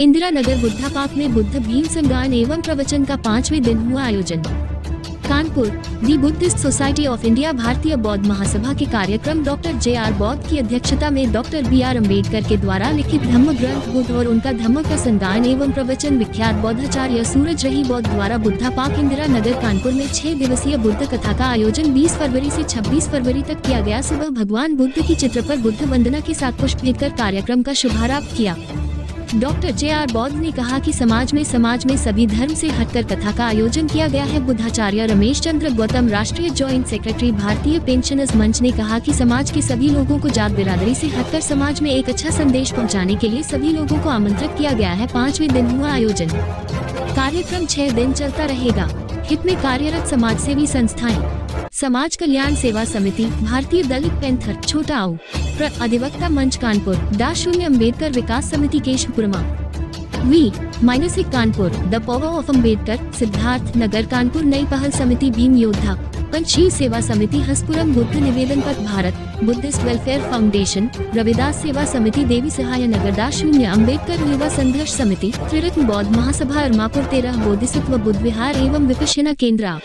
Indira Nagar Buddha park में बुद्ध भीम संगायन एवं प्रवचन का 5वें दिन हुआ आयोजन। कानपुर दी बुद्धिस्ट सोसाइटी ऑफ इंडिया भारतीय बौद्ध महासभा के कार्यक्रम डॉक्टर जे.आर. बौद्ध की अध्यक्षता में डॉक्टर बी.आर. अम्बेडकर के द्वारा लिखित धम्म ग्रंथ बुद्ध और उनका धम्म का संगायन एवं प्रवचन विख्यात बौद्धाचार्य सूरज रही बौद्ध द्वारा बुद्धा पार्क इंदिरा नगर कानपुर में 6 दिवसीय बुद्ध कथा का आयोजन 20 फरवरी से 26 फरवरी तक किया गया। सुबह भगवान बुद्ध की चित्र पर बुद्ध वंदना के साथ पुष्प भेंट कर कार्यक्रम का शुभारंभ किया। Doctor JR. बौद्ध ने कहा कि समाज में सभी धर्म से हटकर कथा का आयोजन किया गया है। बुद्धाचार्य रमेश चंद्र गौतम राष्ट्रीय जॉइंट सेक्रेटरी भारतीय पेंशनर्स मंच ने कहा कि समाज के सभी लोगों को जात बिरादरी से हटकर समाज में एक अच्छा संदेश पहुंचाने के लिए सभी लोगों को आमंत्रित किया गया है। 5वें दिन हुआ आयोजन। कार्यक्रम 6 दिन चलता रहेगा। हित में कार्यरत समाज सेवी संस्थाएं, समाज कल्याण सेवा समिति, भारतीय दलित पैंथर, छोटा आऊ, अधिवक्ता मंच कानपुर, -0 अम्बेडकर विकास समिति केशपुरमा, V-1 Kanpur, the power of Ambedkar, Siddharth Nagar Kanpur, Nai Pahal समिति भीम योद्धा, पंचशील सेवा समिति हसपुरम, बुद्ध निवेदन पथ Bharat, Buddhist welfare foundation, Ravidas सेवा समिति देवी सहाय नगर, -0 अम्बेडकर युवा संघर्ष समिति, त्रिरत्न बौद्ध महासभा अरमापुर, 13 बोधिसत्व बुद्ध विहार एवं विपश्यना केंद्र,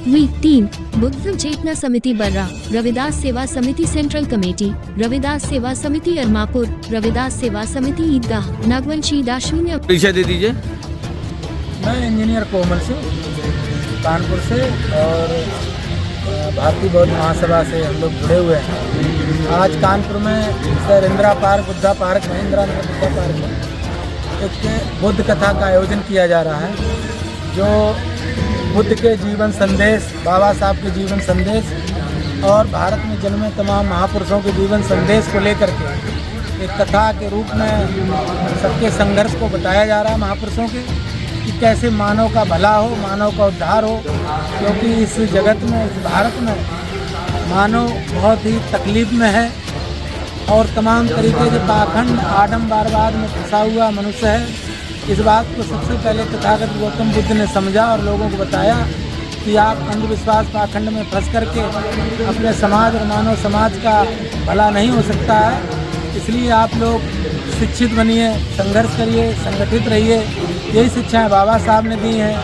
V-3 बुद्ध चेतना समिति बर्रा, रविदास सेवा समिति सेंट्रल कमेटी, रविदास सेवा समिति अरमापुर, रविदास सेवा समिति ईदगाह, नागवंशी, -0। परिचय दे दीजिए। मैं इंजीनियर कोमल सिंह कानपुर से और भारतीय बौद्ध महासभा से हम लोग जुड़े हुए हैं। आज कानपुर में sir Indira park Buddha park में इंदिरा नगर बुद्धा पार्क में एक बुद्ध कथा का आयोजन किया जा रहा है, जो बुद्ध के जीवन संदेश, बाबा साहब के जीवन संदेश और भारत में जन्मे तमाम महापुरुषों के जीवन संदेश को लेकर के एक कथा के रूप में सबके संघर्ष को बताया जा रहा है महापुरुषों के, कि कैसे मानव का भला हो, मानव का उद्धार हो। क्योंकि इस जगत में, इस भारत में मानव बहुत ही तकलीफ में है और तमाम तरीके के पाखंड आडम्बरवाद में फंसा हुआ मनुष्य है। इस बात को सबसे पहले तथागत गौतम बुद्ध ने समझा और लोगों को बताया कि आप अंधविश्वास पाखंड में फंस करके अपने समाज और मानव समाज का भला नहीं हो सकता है। इसलिए आप लोग शिक्षित बनिए, संघर्ष करिए, संगठित रहिए। यही शिक्षाएं बाबा साहब ने दी हैं,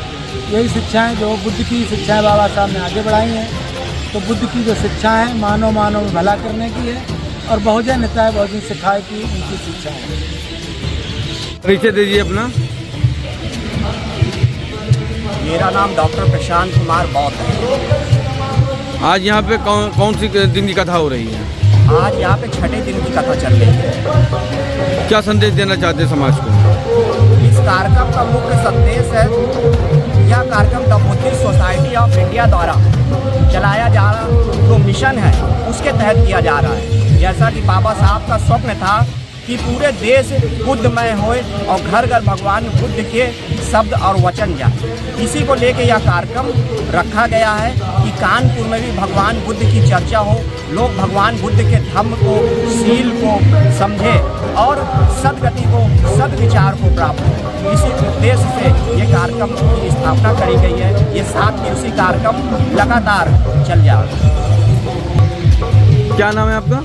यही शिक्षाएं जो बुद्ध की शिक्षाएं बाबा साहब ने आगे बढ़ाई हैं। तो बुद्ध की जो शिक्षा है मानव में भला करने की है और बहुजन हिताय बहुजन सिखाए की उनकी शिक्षा है। परिचय दीजिए अपना। मेरा नाम डॉक्टर प्रशांत कुमार बौद्ध है। आज यहाँ पे कौन सी दिन की कथा हो रही है? आज यहाँ पे 6ठे दिन की कथा चल रही है। क्या संदेश देना चाहते हैं समाज को? इस कार्यक्रम का मुख्य संदेश है, यह कार्यक्रम the Buddhist society of India द्वारा चलाया जा रहा जो मिशन है उसके तहत किया जा रहा है। जैसा कि बाबा साहब का स्वप्न था कि पूरे देश बुद्धमय होए और घर घर भगवान बुद्ध के शब्द और वचन जाए, इसी को लेके यह कार्यक्रम रखा गया है कि कानपुर में भी भगवान बुद्ध की चर्चा हो, लोग भगवान बुद्ध के धम्म को, शील को समझे और सदगति को, सदविचार को प्राप्त हो। इसी उद्देश्य से ये कार्यक्रम की स्थापना करी गई है। ये 7 दिवसीय कार्यक्रम लगातार चल जाएगा। क्या नाम है आपका?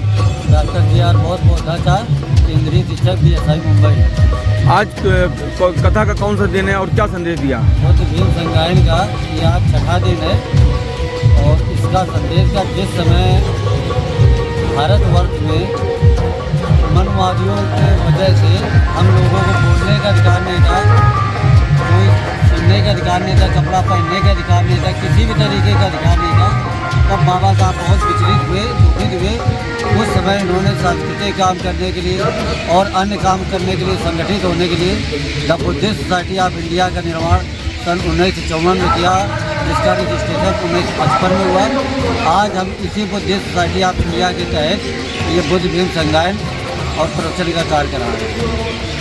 Doctor JR. बौद्धाचार्य, केंद्रीय शिक्षक BSI मुंबई। आज कथा का कौन सा दिन है और क्या संदेश दिया? बुद्ध भीम संगायन का ये आज 6ठा दिन है और इसका संदेश का जिस समय भारतवर्ष में मनवादियों की वजह से हम लोगों को बोलने का अधिकार नहीं था, कोई सुनने का अधिकार नहीं था, कपड़ा पहनने का अधिकार नहीं था, किसी भी तरीके का अधिकार नहीं था, तब बाबा साहब बहुत विचलित हुए, दुखित हुए। उस समय इन्होंने सांस्कृतिक काम करने के लिए और अन्य काम करने के लिए, संगठित होने के लिए the Buddhist society of India का निर्माण सन 1954 में किया, जिसका रजिस्ट्रेशन 1955 में हुआ। आज हम इसी बुद्धिस्ट सोसाइटी ऑफ इंडिया के तहत ये बुद्ध भीम संगायन और प्रवचन का कार्य करा रहे हैं।